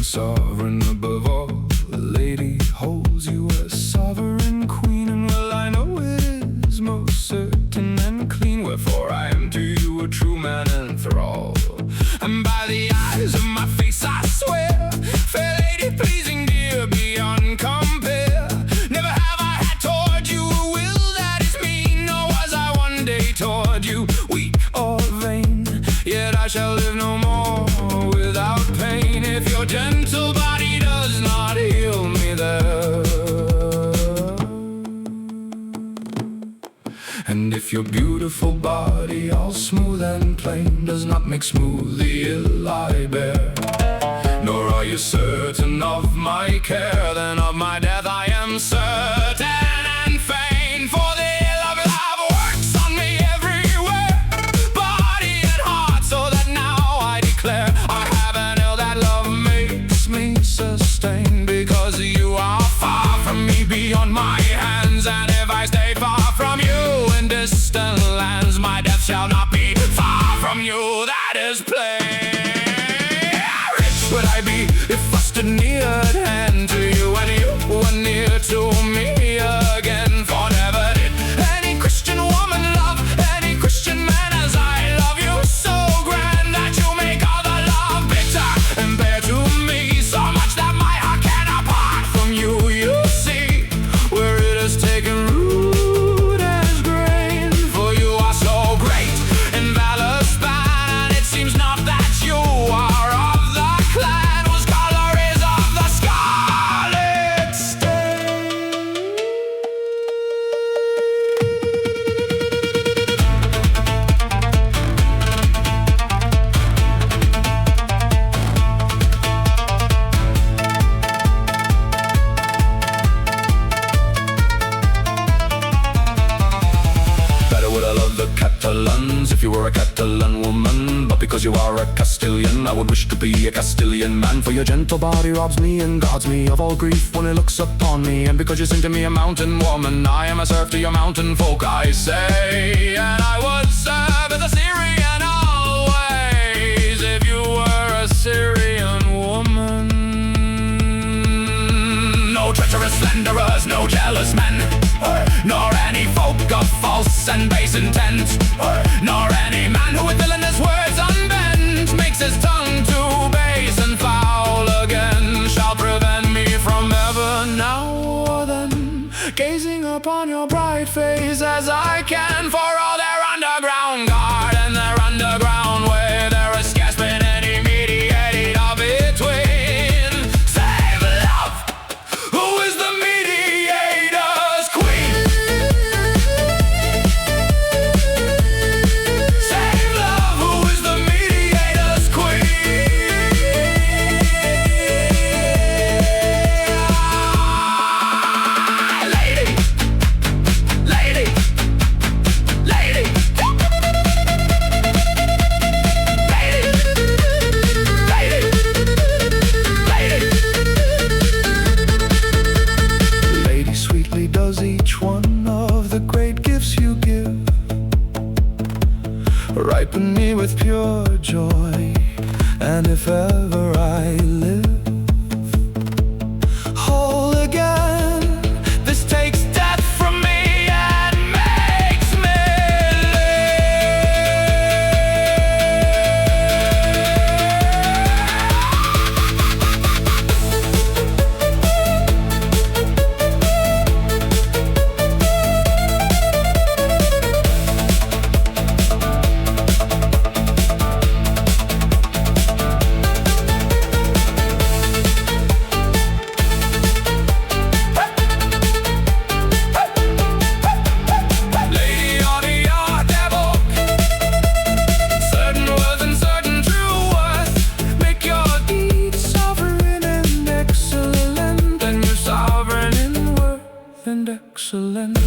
sovereign above all. The lady holds you as sovereign queen, and well I know it is most certain and clean. Wherefore I am to you a true man and thrall, and by the eyes of my face I swear, fair lady, pleasing dear, beyond compare. Never have I had toward you a will that is mean, nor was I one day toward you weak or vain. Yet I shall live no more without pain, if your gentle body does not heal me there. And if your beautiful body, all smooth and plain, does not make smooth the ill I bear, nor are you certain of my care, then of my death I am certain and fain. For the ill of love works on me everywhere, body and heart, so that now I declare I have an ill that love makes me sustain. Because you are far from me, beyond my hands, and if I stay far from you in distant lands, my death shall not be far from you, that is plain. Rich would I be if I stood near at hand to you, and you were near to me again. For never did any Christian woman love any Christian man as I love you, so grand that you make all the love bitter and bear to me, so much that my heart cannot part from you. You see where it has taken root as grain, for you are so great in valor span, and it seems not that you are of the clan whose color is of the scarlet stain. Better would I love the Catalans if you were a Catalan woman, but because you are a Castilian, I would wish to be a Castilian man. For your gentle body robs me and guards me of all grief when it looks upon me, and because you sing to me a mountain woman, I am a serf to your mountain folk, I say. And I would serve as a Syrian always if you were a Syrian woman. No treacherous slanderers, no jealous men, nor any folk of false and base intent, nor any man who with villainous words unbent makes his tongue too base and foul again, shall prevent me from ever now or then gazing upon your bright face as I can. For all their underground guard and their underground way, there has scarce been any mediator between, save love, who is the mediator's queen. Save love, who is the mediator's queen. Lady, lady, lady, lady, sweetly does each one of the great gifts you give ripen me with pure joy, and if ever I live whole again, this takes death from me and makes me and excellent.